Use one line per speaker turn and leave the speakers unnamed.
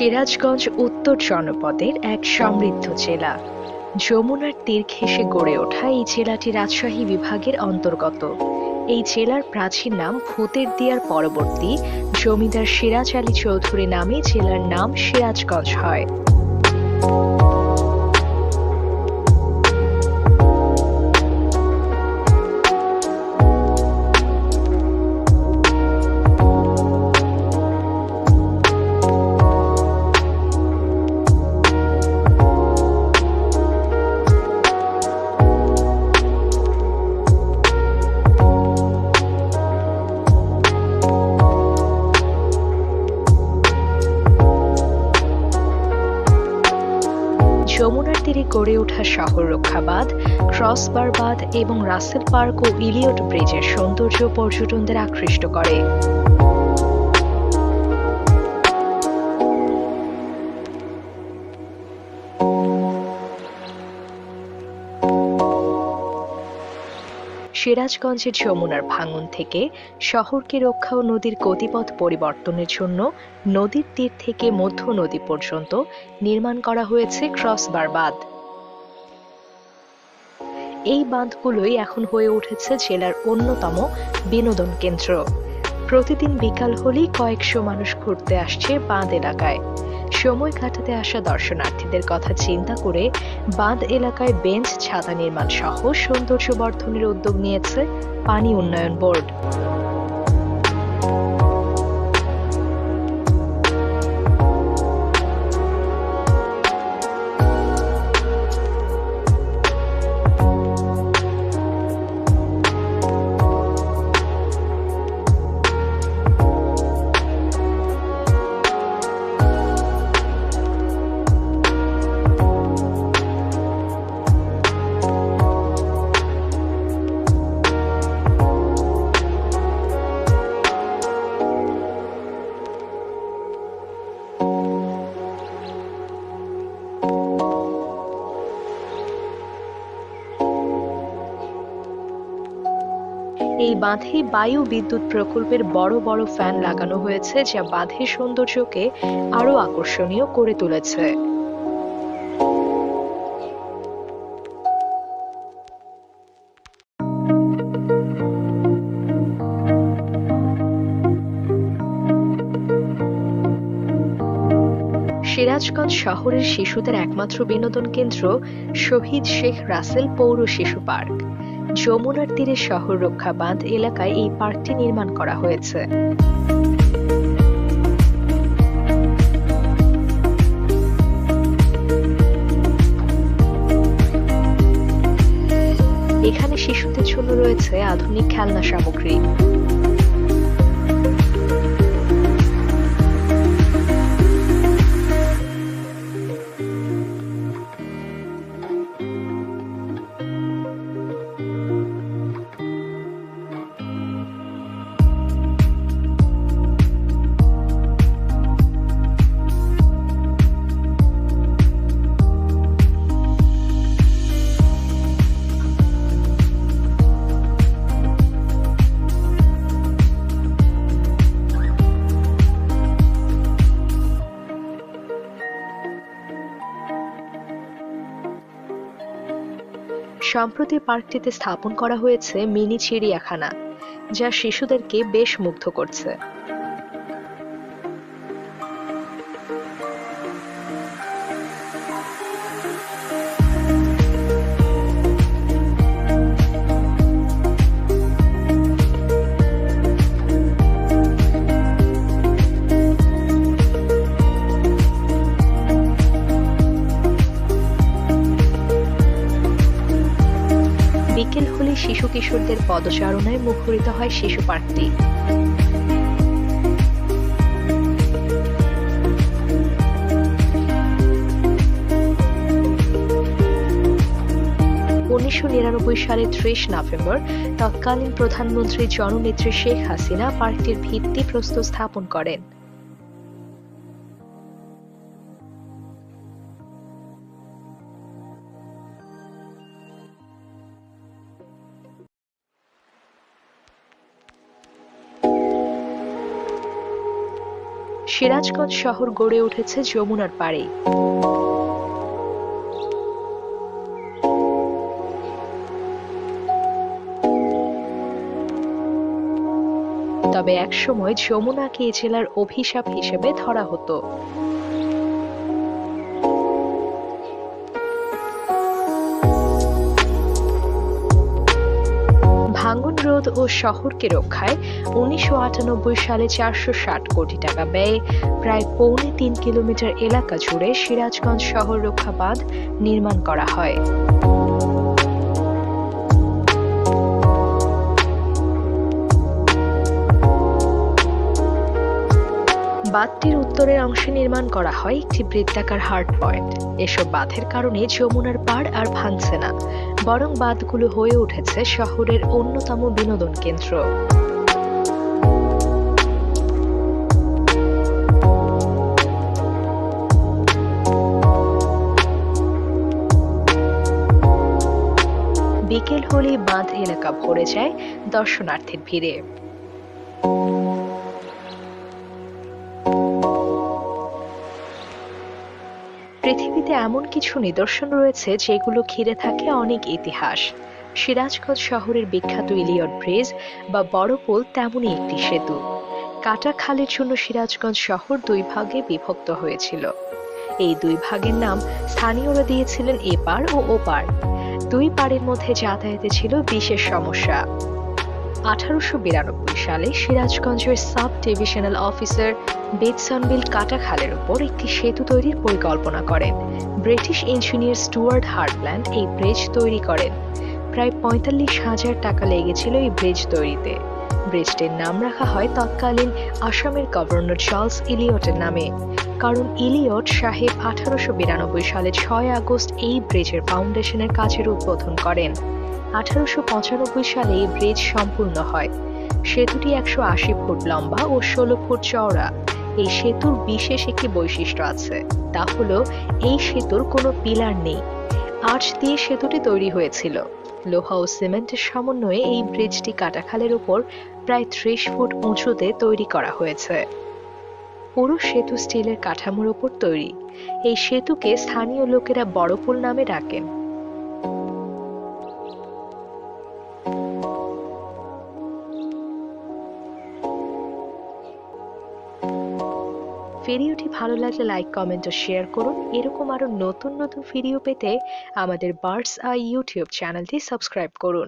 সিরাজগঞ্জ উত্তর জনপদের এক সমৃদ্ধ জেলা। যমুনার তীর ঘেঁষে গড়ে ওঠা এই জেলাটি রাজশাহী বিভাগের অন্তর্গত। এই জেলার প্রাচীন নাম ভূতের দিয়ার পরবর্তী জমিদার সিরাজ আলী চৌধুরী নামে জেলার নাম সিরাজগঞ্জ হয়। যমুনার তীরে গড়ে ওঠা শহর রক্ষা বাঁধ, ক্রসবার বাঁধ এবং রাসেল পার্ক ও ইলিয়ট ব্রিজের সৌন্দর্য পর্যটকদের আকৃষ্ট করে। সিরাজগঞ্জের যমুনার ভাঙন থেকে শহরকে রক্ষা ও নদীর গতিপথ পরিবর্তনের জন্য নদীর তীর থেকে মধ্য নদী পর্যন্ত নির্মাণ করা হয়েছে ক্রসবার বাঁধ। এই বাঁধগুলোই এখন হয়ে উঠেছে জেলার অন্যতম বিনোদন কেন্দ্র। প্রতিদিন বিকাল হলেই কয়েকশো মানুষ ঘুরতে আসছে বাঁধ এলাকায়। সময় কাটাতে আসা দর্শনার্থীদের কথা চিন্তা করে বাঁধ এলাকায় বেঞ্চ, ছাতা নির্মাণ সহ সৌন্দর্য বর্ধনের উদ্যোগ নিয়েছে পানি উন্নয়ন বোর্ড। এই বাঁধে বায়ু বিদ্যুৎ প্রকল্পের বড় বড় ফ্যান লাগানো হয়েছে, যা বাঁধের সৌন্দর্যকে আরো আকর্ষণীয় করে তুলেছে। সিরাজগঞ্জ শহরের শিশুদের একমাত্র বিনোদন কেন্দ্র শহীদ শেখ রাসেল পৌর শিশু পার্ক। যমুনার তীরে শহর রক্ষা বাঁধ এলাকায় এই পার্কটি নির্মাণ করা হয়েছে। এখানে শিশুদের জন্য রয়েছে আধুনিক খেলনা সামগ্রী। সম্প্রতি পার্কটিতে স্থাপন করা হয়েছে মিনি চিড়িয়াখানা, যা শিশুদেরকে বেশ মুগ্ধ করছে। বিকেল হলে শিশু কিশোরদের পদচারণায় মুখরিত হয় শিশু পার্কটি। 1999 সালের 30 নভেম্বর তৎকালীন প্রধানমন্ত্রী জননেত্রী শেখ হাসিনা পার্কটির ভিত্তিপ্রস্তর স্থাপন করেন। সিরাজগঞ্জ শহর গড়ে উঠেছে যমুনার পাড়ে। তবে একসময় যমুনাকে এ জেলার অভিশাপ হিসেবে ধরা হতো। ভাঙন রোধ ও শহরকে রক্ষায় ১৯৯৮ সালে ৪৬০ কোটি টাকা ব্যয়ে প্রায় ৩.৫ কিলোমিটার এলাকা জুড়ে সিরাজগঞ্জ শহর রক্ষা বাঁধ নির্মাণ করা হয়। বাঁধটির উত্তরের অংশে নির্মাণ করা হয় একটি বৃত্তাকার হার্ড পয়েন্ট। এসব বাঁধের কারণে যমুনার পাড় আর ভাঙছে না, বরং বাঁধগুলো হয়ে উঠেছে শহরের অন্যতম বিনোদন কেন্দ্র। বিকেল হলেই বাঁধ এলাকা ভরে যায় দর্শনার্থীর ভিড়ে। পৃথিবীতে এমন কিছু নিদর্শন রয়েছে যেগুলো ঘিরে থাকে অনেক ইতিহাস। সিরাজগঞ্জ শহরের বিখ্যাত ইলিয়ট ব্রিজ বা বড় পোল তেমনই একটি সেতু। কাটা খালের জন্য সিরাজগঞ্জ শহর দুই ভাগে বিভক্ত হয়েছিল। এই দুই ভাগের নাম স্থানীয়রা দিয়েছিলেন এপার ও ওপার। দুই পাড়ের মধ্যে যাতায়াতে ছিল বিশেষ সমস্যা। 1892 সালে সিরাজগঞ্জের সাব ডিভিশনাল অফিসার বেটসনভিল কাটা খালের উপর একটি সেতু তৈরির পরিকল্পনা করেন। ব্রিটিশ ইঞ্জিনিয়ার স্টুয়ার্ট হার্টল্যান্ড এই ব্রিজ তৈরি করেন। প্রায় ৪৫,০০০ টাকা লেগেছিল এই ব্রিজ তৈরিতে। ব্রিজটির নাম রাখা হয় তৎকালীন আসামের গভর্নর চার্লস ইলিয়টের নামে, কারণ ইলিয়ট সাহেব 1892 সালে ৬ আগস্ট এই ব্রিজের ফাউন্ডেশনের কাজের উদ্বোধন করেন। 1895 সালে এই ব্রিজ সম্পূর্ণ হয়। সেতুটি ১৮০ ফুট লম্বা ও ১৬ ফুট চওড়া। এই সেতুর বিশেষ একটি বৈশিষ্ট্য আছে, তা হলো এই সেতুর কোনো পিলার নেই। আর্চ দিয়ে সেতুটি তৈরি হয়েছিল। লোহা ও সিমেন্টের সমন্বয়ে এই ব্রিজটি কাটাখালের উপর প্রায় ৩০ ফুট উঁচুতে তৈরি করা হয়েছে। পুরো সেতু স্টিলের কাঠামোর উপর তৈরি। এই সেতুকে স্থানীয় লোকেরা বড় পোল নামে ডাকেন। ভিডিওটি ভালো লাগলে লাইক, কমেন্ট ও শেয়ার করুন। এরকম আরো নতুন নতুন ভিডিও পেতে আমাদের বার্ডস আই ইউটিউব চ্যানেলটি সাবস্ক্রাইব করুন।